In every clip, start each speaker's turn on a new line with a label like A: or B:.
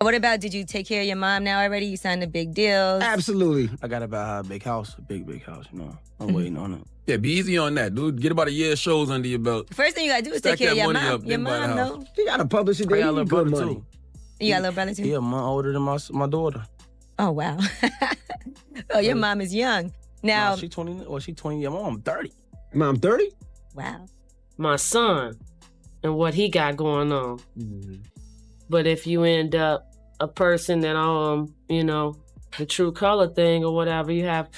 A: What about, did you take care of your mom now already? You signed the big deals?
B: Absolutely. I got about a big house, big house, you know. I'm waiting on it.
C: Yeah, be easy on that, dude. Get about a year's shows under your belt.
A: First thing you gotta do is
C: Stack
A: take care of
C: that
A: your
C: money
A: mom.
C: up,
A: Your
C: then buy the
A: mom,
C: house.
A: though.
B: You got a publisher,
C: I
B: they
C: got a
B: need
C: little
B: good
C: brother,
B: money.
C: too.
A: You got a little brother too?
B: He a month older than my daughter.
A: Oh, wow. Oh, your mom is young. Now,
B: She 20, or she 20, yeah, mom 30.
D: Mom, 30?
A: wow.
E: My son and what he got going on. But if you end up a person that, you know, the true color thing or whatever, you have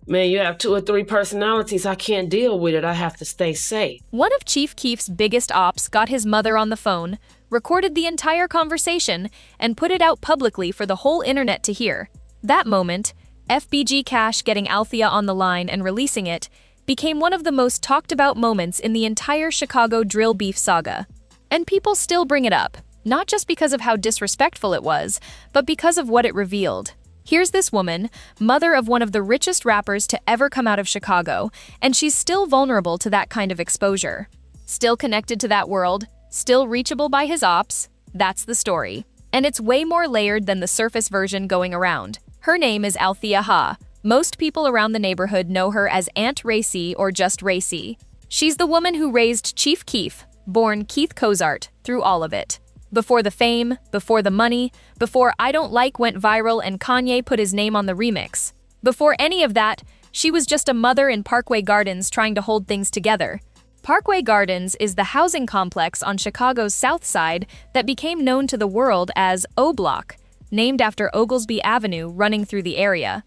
E: 2 or 3 personalities. I can't deal with it. I have to stay safe.
F: One of Chief Keef's biggest ops got his mother on the phone, recorded the entire conversation, and put it out publicly for the whole internet to hear. That moment, FBG Cash getting Althea on the line and releasing it, became one of the most talked about moments in the entire Chicago drill beef saga. And people still bring it up, not just because of how disrespectful it was, but because of what it revealed. Here's this woman, mother of one of the richest rappers to ever come out of Chicago, and she's still vulnerable to that kind of exposure. Still connected to that world, still reachable by his ops. That's the story. And it's way more layered than the surface version going around. Her name is Althea Ha. Most people around the neighborhood know her as Aunt Racy or just Racy. She's the woman who raised Chief Keef, born Keith Cozart, through all of it. Before the fame, before the money, before I Don't Like went viral and Kanye put his name on the remix. Before any of that, she was just a mother in Parkway Gardens trying to hold things together. Parkway Gardens is the housing complex on Chicago's south side that became known to the world as O Block, named after Oglesby Avenue running through the area.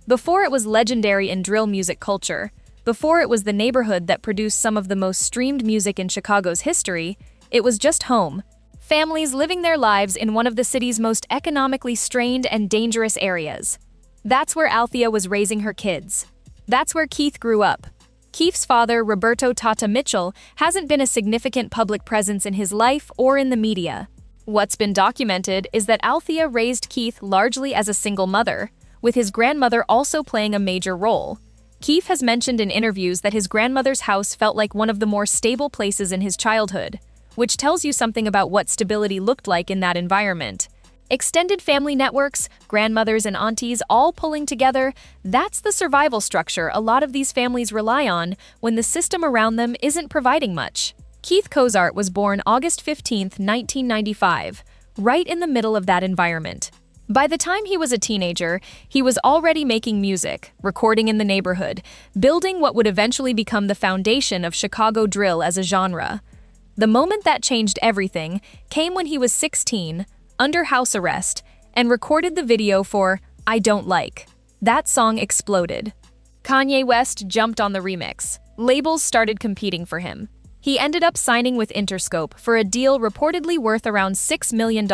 F: Before it was legendary in drill music culture, before it was the neighborhood that produced some of the most streamed music in Chicago's history, it was just home. Families living their lives in one of the city's most economically strained and dangerous areas. That's where Althea was raising her kids. That's where Keith grew up. Keef's father, Roberto Tata Mitchell, hasn't been a significant public presence in his life or in the media. What's been documented is that Althea raised Keith largely as a single mother, with his grandmother also playing a major role. Keef has mentioned in interviews that his grandmother's house felt like one of the more stable places in his childhood, which tells you something about what stability looked like in that environment. Extended family networks, grandmothers and aunties all pulling together, that's the survival structure a lot of these families rely on when the system around them isn't providing much. Keith Cozart was born August 15, 1995, right in the middle of that environment. By the time he was a teenager, he was already making music, recording in the neighborhood, building what would eventually become the foundation of Chicago drill as a genre. The moment that changed everything came when he was 16, under house arrest, and recorded the video for I Don't Like. That song exploded. Kanye West jumped on the remix. Labels started competing for him. He ended up signing with Interscope for a deal reportedly worth around $6 million.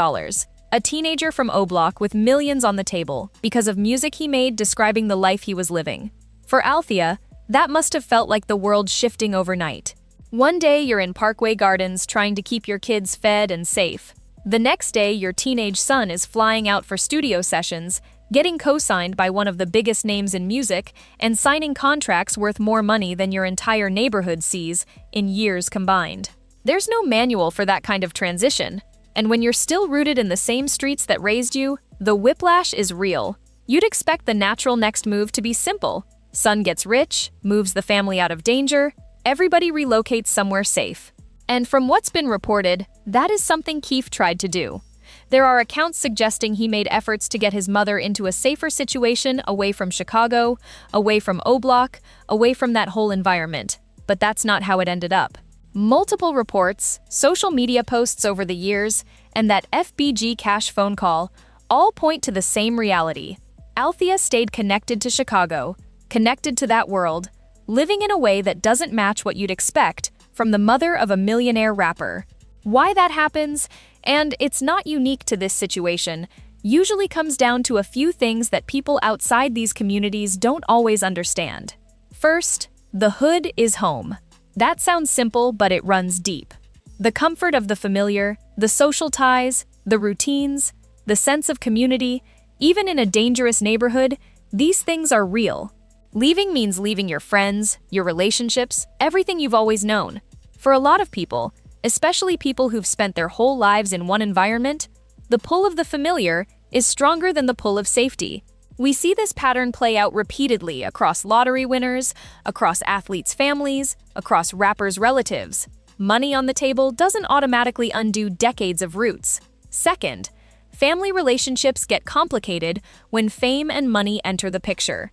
F: A teenager from O Block with millions on the table because of music he made describing the life he was living. For Althea, that must have felt like the world shifting overnight. One day you're in Parkway Gardens trying to keep your kids fed and safe. The next day your teenage son is flying out for studio sessions, getting co-signed by one of the biggest names in music, and signing contracts worth more money than your entire neighborhood sees in years combined. There's no manual for that kind of transition. And when you're still rooted in the same streets that raised you, the whiplash is real. You'd expect the natural next move to be simple. Son gets rich, moves the family out of danger, everybody relocates somewhere safe. And from what's been reported, that is something Keef tried to do. There are accounts suggesting he made efforts to get his mother into a safer situation away from Chicago, away from O Block, away from that whole environment. But that's not how it ended up. Multiple reports, social media posts over the years, and that FBG Cash phone call all point to the same reality. Althea stayed connected to Chicago, connected to that world, living in a way that doesn't match what you'd expect from the mother of a millionaire rapper. Why that happens, and it's not unique to this situation, usually comes down to a few things that people outside these communities don't always understand. First, the hood is home. That sounds simple, but it runs deep. The comfort of the familiar, the social ties, the routines, the sense of community, even in a dangerous neighborhood, these things are real. Leaving means leaving your friends, your relationships, everything you've always known. For a lot of people, especially people who've spent their whole lives in one environment, The pull of the familiar is stronger than the pull of safety. We see this pattern play out repeatedly across lottery winners, across athletes' families, across rappers' relatives. Money on the table doesn't automatically undo decades of roots. Second, family relationships get complicated when fame and money enter the picture.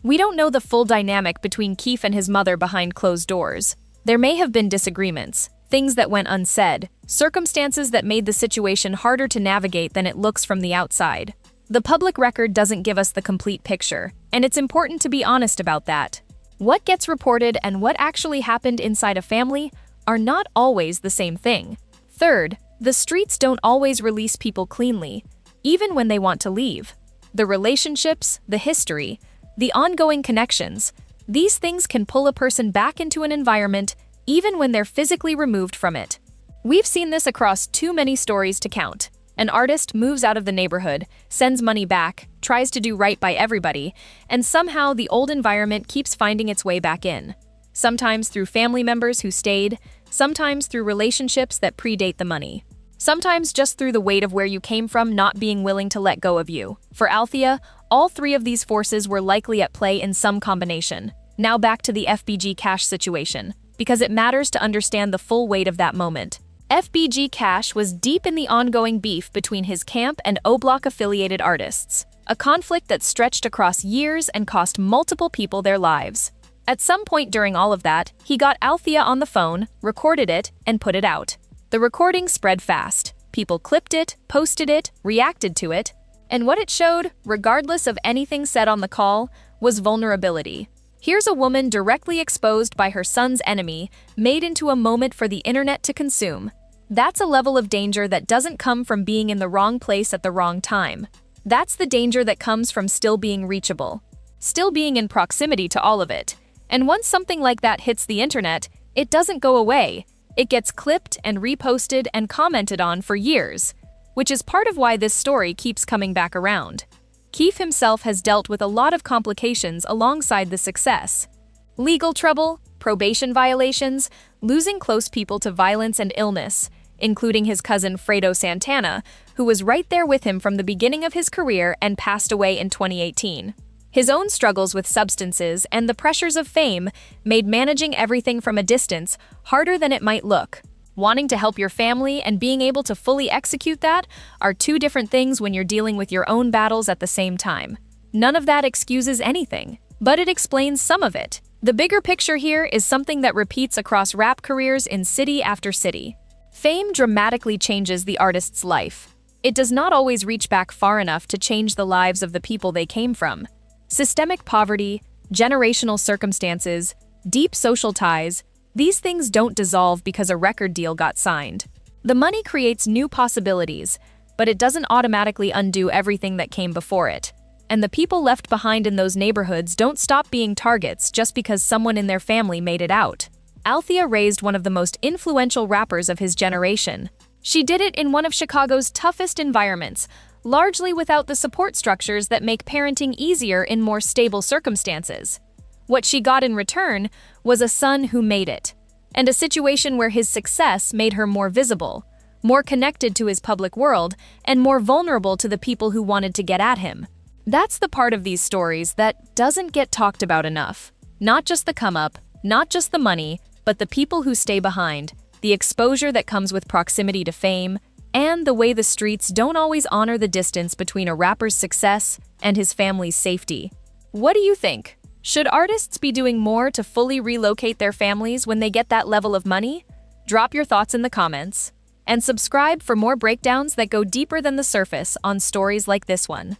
F: We don't know the full dynamic between Keef and his mother behind closed doors. There may have been disagreements, things that went unsaid, circumstances that made the situation harder to navigate than it looks from the outside. The public record doesn't give us the complete picture, and it's important to be honest about that. What gets reported and what actually happened inside a family are not always the same thing. Third, the streets don't always release people cleanly, even when they want to leave. The relationships, the history, the ongoing connections, these things can pull a person back into an environment even when they're physically removed from it. We've seen this across too many stories to count. An artist moves out of the neighborhood, sends money back, tries to do right by everybody, and somehow the old environment keeps finding its way back in. Sometimes through family members who stayed, sometimes through relationships that predate the money. Sometimes just through the weight of where you came from not being willing to let go of you. For Althea, all three of these forces were likely at play in some combination. Now back to the FBG Cash situation, because it matters to understand the full weight of that moment. FBG Cash was deep in the ongoing beef between his camp and O-Block-affiliated artists, a conflict that stretched across years and cost multiple people their lives. At some point during all of that, he got Althea on the phone, recorded it, and put it out. The recording spread fast. People clipped it, posted it, reacted to it, and what it showed, regardless of anything said on the call, was vulnerability. Here's a woman directly exposed by her son's enemy, made into a moment for the internet to consume. That's a level of danger that doesn't come from being in the wrong place at the wrong time. That's the danger that comes from still being reachable, still being in proximity to all of it. And once something like that hits the internet, it doesn't go away. It gets clipped and reposted and commented on for years, which is part of why this story keeps coming back around. Keef himself has dealt with a lot of complications alongside the success. Legal trouble, probation violations, losing close people to violence and illness, including his cousin Fredo Santana, who was right there with him from the beginning of his career and passed away in 2018. His own struggles with substances and the pressures of fame made managing everything from a distance harder than it might look. Wanting to help your family and being able to fully execute that are two different things when you're dealing with your own battles at the same time. None of that excuses anything, but it explains some of it. The bigger picture here is something that repeats across rap careers in city after city. Fame dramatically changes the artist's life. It does not always reach back far enough to change the lives of the people they came from. Systemic poverty, generational circumstances, deep social ties, these things don't dissolve because a record deal got signed. The money creates new possibilities, but it doesn't automatically undo everything that came before it. And the people left behind in those neighborhoods don't stop being targets just because someone in their family made it out. Althea raised one of the most influential rappers of his generation. She did it in one of Chicago's toughest environments, largely without the support structures that make parenting easier in more stable circumstances. What she got in return was a son who made it, and a situation where his success made her more visible, more connected to his public world, and more vulnerable to the people who wanted to get at him. That's the part of these stories that doesn't get talked about enough. Not just the come-up, not just the money, but the people who stay behind, the exposure that comes with proximity to fame, and the way the streets don't always honor the distance between a rapper's success and his family's safety. What do you think? Should artists be doing more to fully relocate their families when they get that level of money? Drop your thoughts in the comments. And subscribe for more breakdowns that go deeper than the surface on stories like this one.